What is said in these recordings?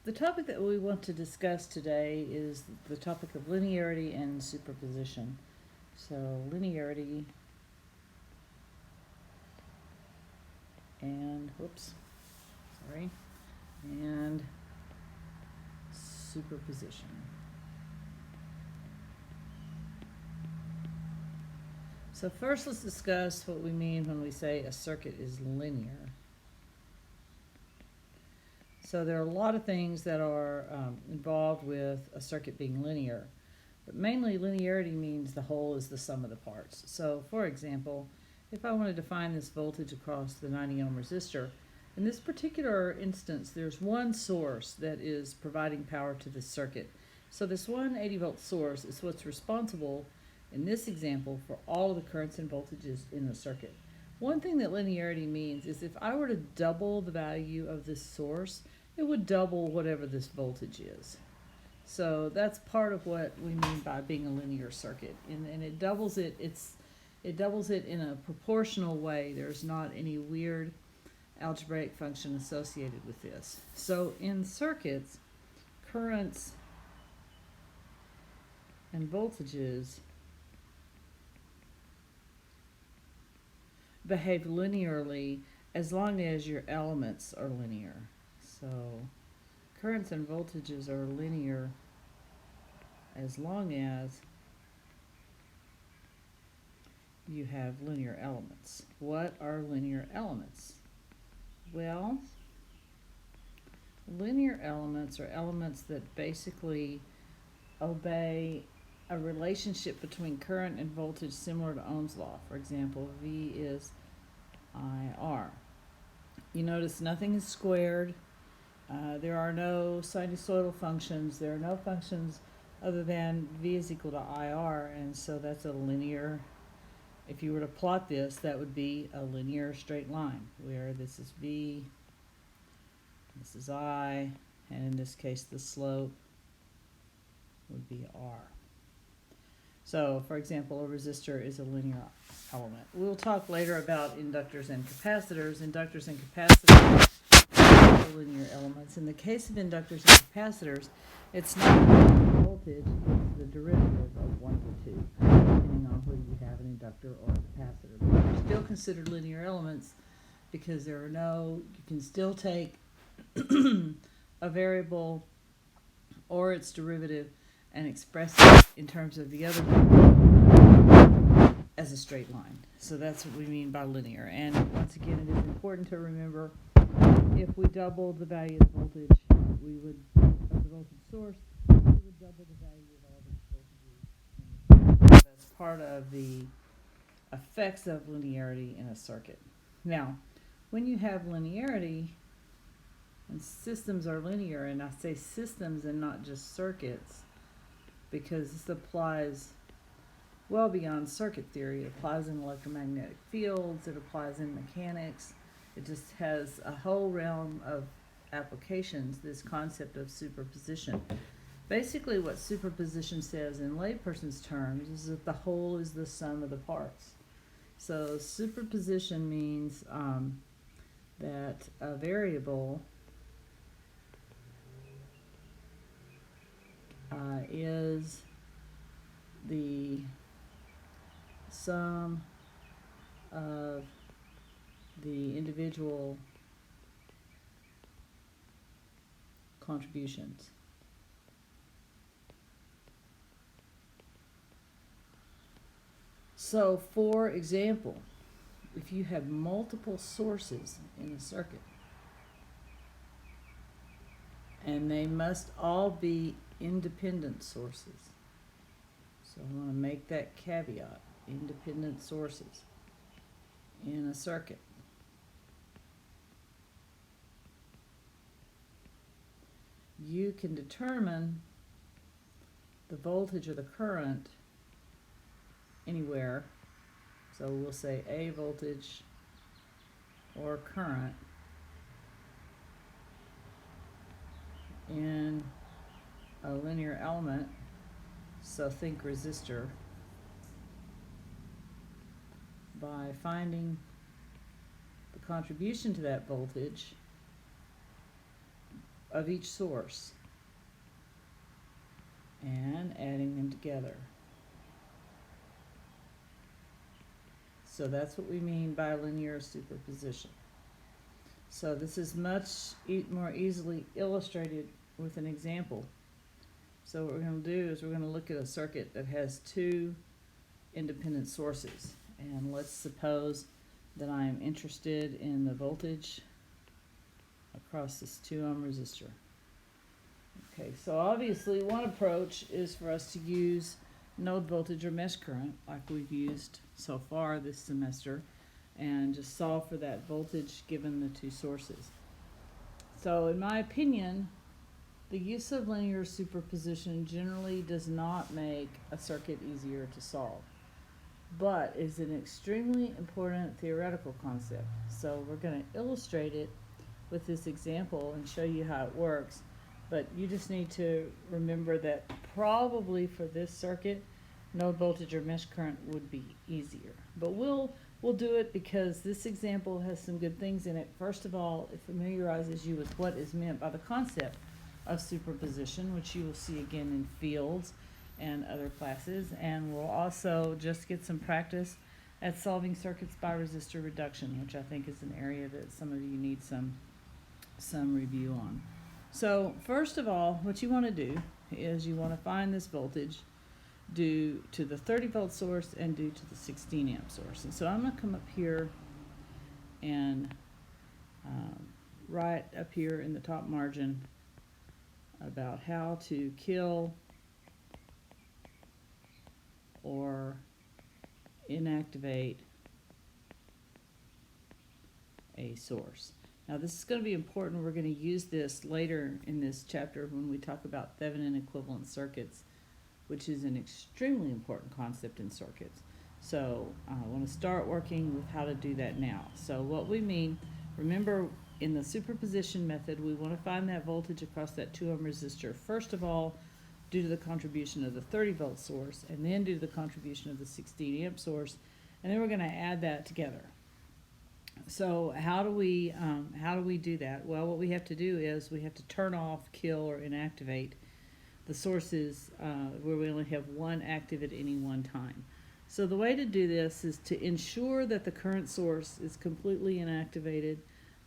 The topic that we want to discuss today is the topic of linearity and superposition. So, linearity and, and superposition. So, first, let's discuss what we mean when we say a circuit is linear. So, there are a lot of things that are involved with a circuit being linear. But mainly, linearity means the whole is the sum of the parts. So, for example, if I wanted to find this voltage across the 90 ohm resistor, in this particular instance, there's one source that is providing power to the circuit. So this 180 volt source is what's responsible, in this example, for all of the currents and voltages in the circuit. One thing that linearity means is if I were to double the value of this source, it would double whatever this voltage is. So that's part of what we mean by being a linear circuit, and it doubles it. It doubles it in a proportional way. There's not any weird algebraic function associated with this. So in circuits, currents and voltages behave linearly as long as your elements are linear. So currents and voltages are linear as long as you have linear elements. What are linear elements? Well, linear elements are elements that basically obey a relationship between current and voltage similar to Ohm's law. For example, V is IR. You notice nothing is squared. There are no sinusoidal functions. There are no functions other than V is equal to IR, and so that's a linear. If you were to plot this, that would be a linear straight line, where this is V, this is I, and in this case the slope would be R. So, for example, a resistor is a linear element. We'll talk later about inductors and capacitors. Inductors and capacitors are linear elements. In the case of inductors and capacitors, it's not the voltage, it's the derivative of one of the two, depending on whether you have an inductor or a capacitor. But they're still considered linear elements because there are no, you can still take a variable or its derivative and express it in terms of the other one as a straight line. So that's what we mean by linear. And once again, it is important to remember, if we double the value of the voltage, of the voltage source, we would double the value of all the voltages. That's part of the effects of linearity in a circuit. Now, when you have linearity, and systems are linear, and I say systems and not just circuits, because this applies well beyond circuit theory. It applies in electromagnetic fields, it applies in mechanics. It just has a whole realm of applications, this concept of superposition. Basically, what superposition says in layperson's terms is that the whole is the sum of the parts. So superposition means that a variable is the sum of the individual contributions. So, for example, if you have multiple sources in a circuit, and they must all be independent sources. So I want to make that caveat, independent sources in a circuit. You can determine the voltage or the current anywhere. So we'll say A voltage or current in a linear element, so think resistor, by finding the contribution to that voltage of each source and adding them together. So that's what we mean by linear superposition. So this is much more easily illustrated with an example. So what we're going to do is we're going to look at a circuit that has two independent sources. And let's suppose that I'm interested in the voltage across this 2 ohm resistor. Okay, so obviously one approach is for us to use node voltage or mesh current like we've used so far this semester and just solve for that voltage given the two sources. So in my opinion, the use of linear superposition generally does not make a circuit easier to solve, but is an extremely important theoretical concept. So we're going to illustrate it with this example and show you how it works, but you just need to remember that probably for this circuit, node voltage or mesh current would be easier. But we'll do it because this example has some good things in it. First of all, it familiarizes you with what is meant by the concept of superposition, which you will see again in fields and other classes, and we'll also just get some practice at solving circuits by resistor reduction, which I think is an area that some of you need some review on. So first of all, what you want to do is you want to find this voltage due to the 30 volt source and due to the 16 amp source. And so I'm going to come up here and write up here in the top margin about how to kill or inactivate a source. Now this is going to be important. We're going to use this later in this chapter when we talk about Thevenin equivalent circuits, which is an extremely important concept in circuits. So I want to start working with how to do that now. So what we mean, remember in the superposition method, we want to find that voltage across that 2 ohm resistor, first of all, due to the contribution of the 30 volt source, and then due to the contribution of the 16 amp source, and then we're going to add that together. So how do we do that? Well, what we have to do is we have to turn off, kill, or inactivate the sources where we only have one active at any one time. So the way to do this is to ensure that the current source is completely inactivated.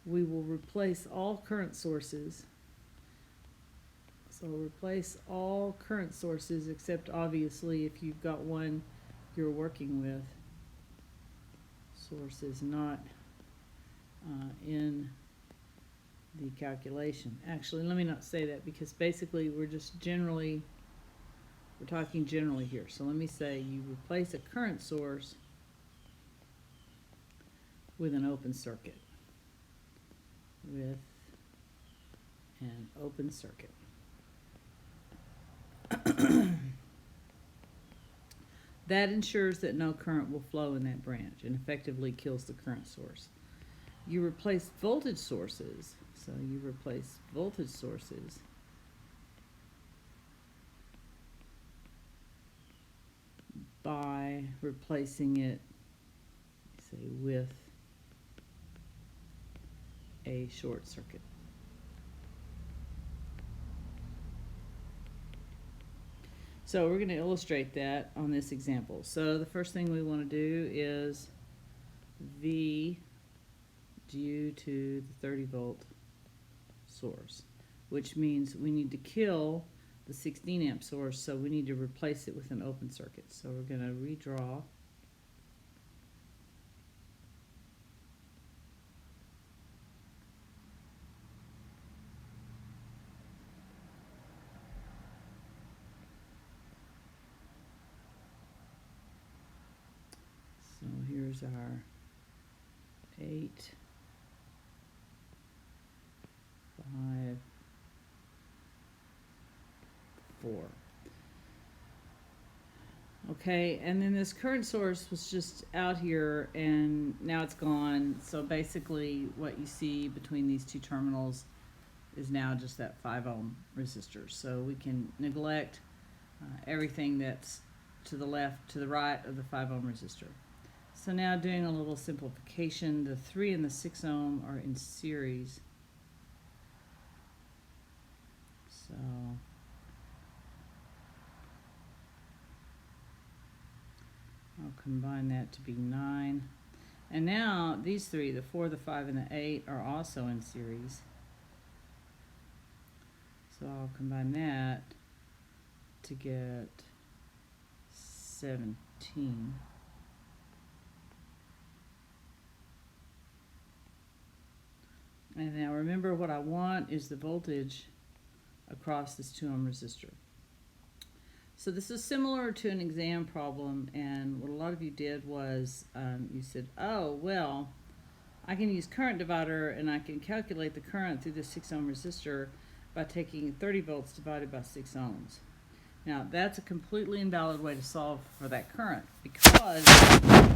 We will replace all current sources. So replace all current sources except obviously if you've got one you're working with. Source is not in the calculation. Actually, let me not say that because basically we're talking generally here. So let me say you replace a current source with an open circuit. With an open circuit. That ensures that no current will flow in that branch and effectively kills the current source. You replace voltage sources, so you replace voltage sources by replacing it, say, with a short circuit. So we're going to illustrate that on this example. So the first thing we want to do is V due to the 30 volt source, which means we need to kill the 16 amp source, so we need to replace it with an open circuit. So we're going to redraw so here's our 8, 5, 4. Okay, and then this current source was just out here and now it's gone. So basically what you see between these two terminals is now just that 5 ohm resistor. So we can neglect everything that's to the left, to the right of the 5 ohm resistor. So now doing a little simplification, the 3 and the 6 ohm are in series. So I'll combine that to be 9. And now these three, the 4, the 5, and the 8, are also in series. So I'll combine that to get 17. And now remember, what I want is the voltage across this 2 ohm resistor. So this is similar to an exam problem, and what a lot of you did was you said, oh, well, I can use current divider and I can calculate the current through the 6 ohm resistor by taking 30 volts divided by 6 ohms. Now that's a completely invalid way to solve for that current, because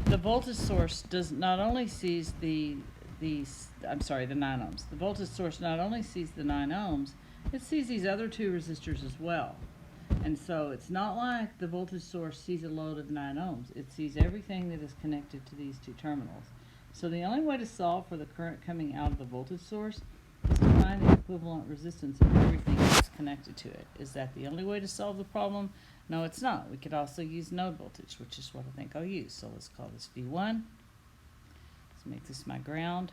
the voltage source does not only sees the 9 ohms. The voltage source not only sees the 9 ohms, it sees these other 2 resistors as well. And so it's not like the voltage source sees a load of 9 ohms. It sees everything that is connected to these 2 terminals. So the only way to solve for the current coming out of the voltage source is to find the equivalent resistance of everything that's connected to it. Is that the only way to solve the problem? No, it's not. We could also use node voltage, which is what I think I'll use. So let's call this V1. Let's make this my ground.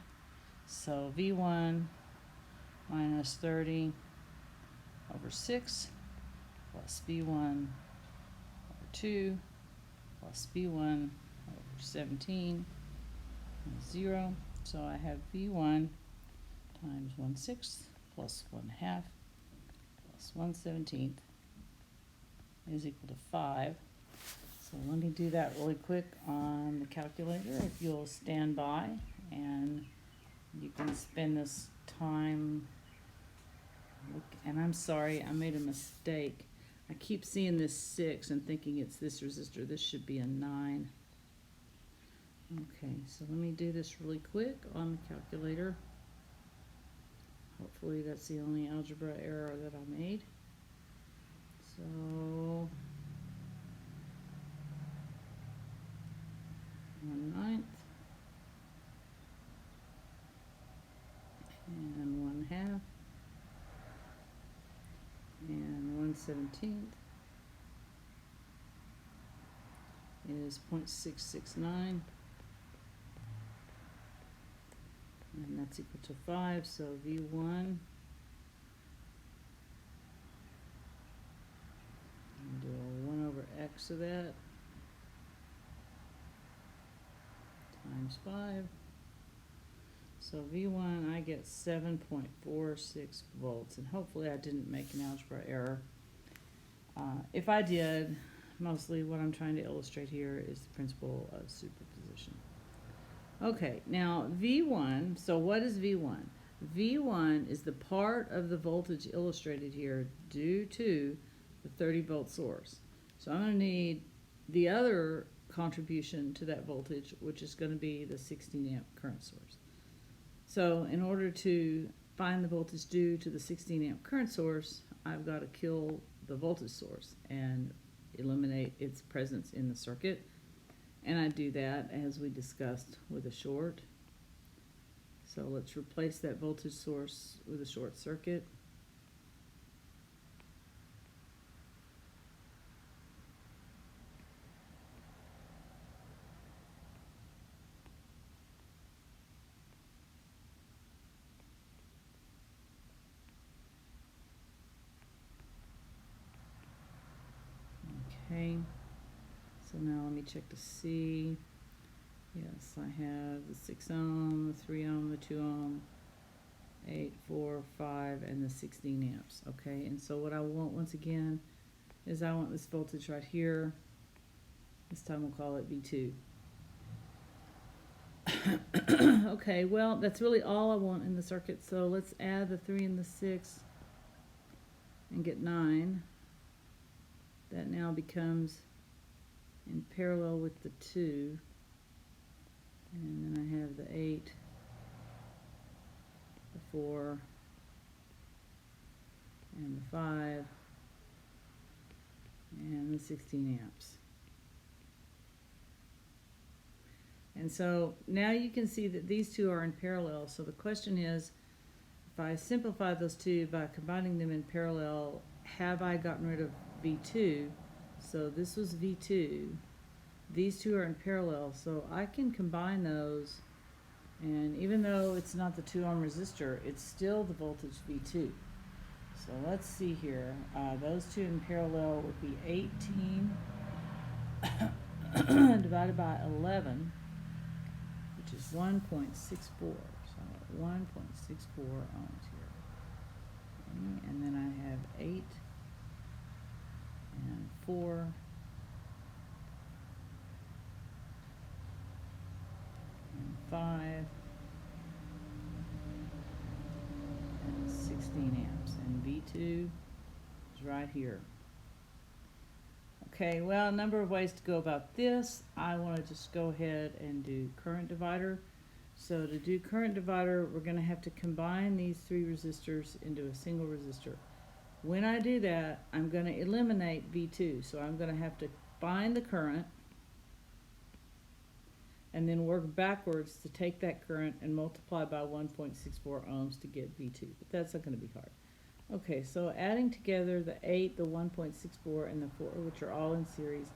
So V1 minus 30 over 6 plus V1 over 2 plus V1 over 17 is 0. So I have V1 times 1/6 plus 1/2 plus 1/17 is equal to 5. So let me do that really quick on the calculator. If you'll stand by, and you can spend this time. And I'm sorry, I made a mistake. I keep seeing this 6 and thinking it's this resistor. This should be a 9. Okay, so let me do this really quick on the calculator. Hopefully that's the only algebra error that I made. So 1/9 and 1/2 and 1/17 is 0.669, and that's equal to 5. So V1, I'll do a 1 over x of that times 5. So V1, I get 7.46 volts, and hopefully I didn't make an algebra error. If I did, mostly what I'm trying to illustrate here is the principle of superposition. Okay, now V1, so what is V1? V1 is the part of the voltage illustrated here due to the 30 volt source. So I'm going to need the other contribution to that voltage, which is going to be the 16 amp current source. So in order to find the voltage due to the 16 amp current source, I've got to kill the voltage source and eliminate its presence in the circuit. And I do that, as we discussed, with a short. So let's replace that voltage source with a short circuit. Okay, so now let me check to see. Yes, I have the 6 ohm, the 3 ohm, the 2 ohm, 8, 4, 5, and the 16 amps. Okay, and so what I want once again is I want this voltage right here. This time we'll call it V2. Okay, well, that's really all I want in the circuit. So let's add the 3 and the 6 and get 9. That now becomes in parallel with the 2. And then I have the 8, the 4, and the 5, and the 16 amps. And so now you can see that these two are in parallel. So the question is, if I simplify those two by combining them in parallel, have I gotten rid of V2? So this was V2. These two are in parallel, so I can combine those, and even though it's not the 2 ohm resistor, it's still the voltage V2. So let's see here. Those two in parallel would be 18 divided by 11, which is 1.64. So 1.64 ohms here. Okay, and then I have 8 and 4 and 5 and 16 amps, and V2 is right here. Okay, well, a number of ways to go about this. I want to just go ahead and do current divider. So to do current divider, we're going to have to combine these 3 resistors into a single resistor. When I do that, I'm going to eliminate V2. So I'm going to have to find the current and then work backwards to take that current and multiply by 1.64 ohms to get V2. But that's not going to be hard. Okay, so adding together the 8, the 1.64, and the 4, which are all in series,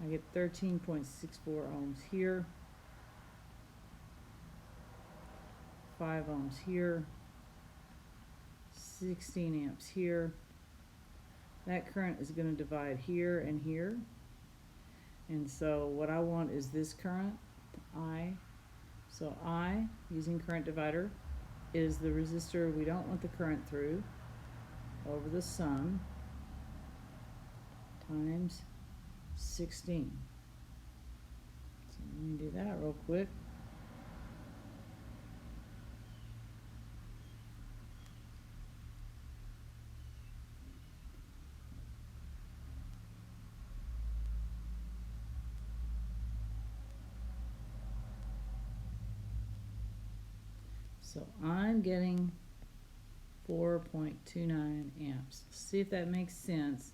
I get 13.64 ohms here, 5 ohms here, 16 amps here. That current is going to divide here and here. And so what I want is this current, I. So I, using current divider, is the resistor we don't want the current through, over the sum, times 16. So let me do that real quick. So I'm getting 4.29 amps. See if that makes sense.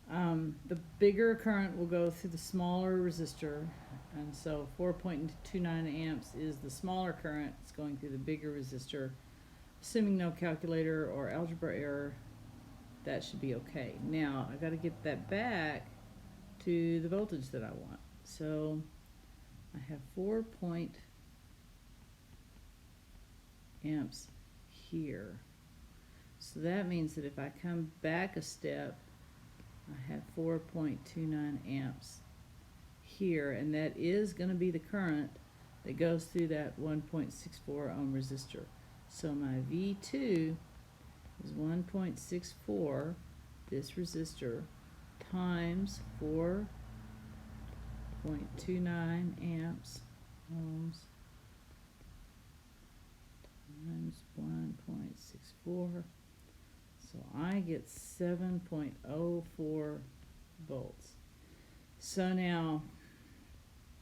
The bigger current will go through the smaller resistor, and so 4.29 amps is the smaller current. It's going through the bigger resistor. Assuming no calculator or algebra error, that should be okay. Now I got to get that back to the voltage that I want. So I have 4 amps here. So that means that if I come back a step, I have 4.29 amps here, and that is going to be the current that goes through that 1.64 ohm resistor. So my V2 is 1.64, this resistor, times 4.29 amps ohms times 1.64. So I get 7.04 volts. So now,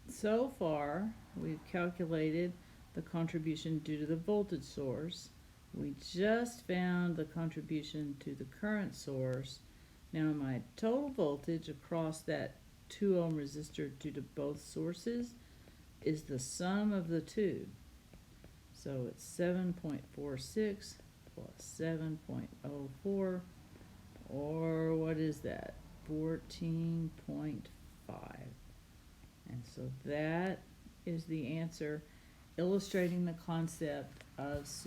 so far, we've calculated the contribution due to the voltage source. We just found the contribution to the current source. Now my total voltage across that 2 ohm resistor due to both sources is the sum of the two. So it's 7.46 plus 7.04, or what is that? 14.5. And so that is the answer, illustrating the concept of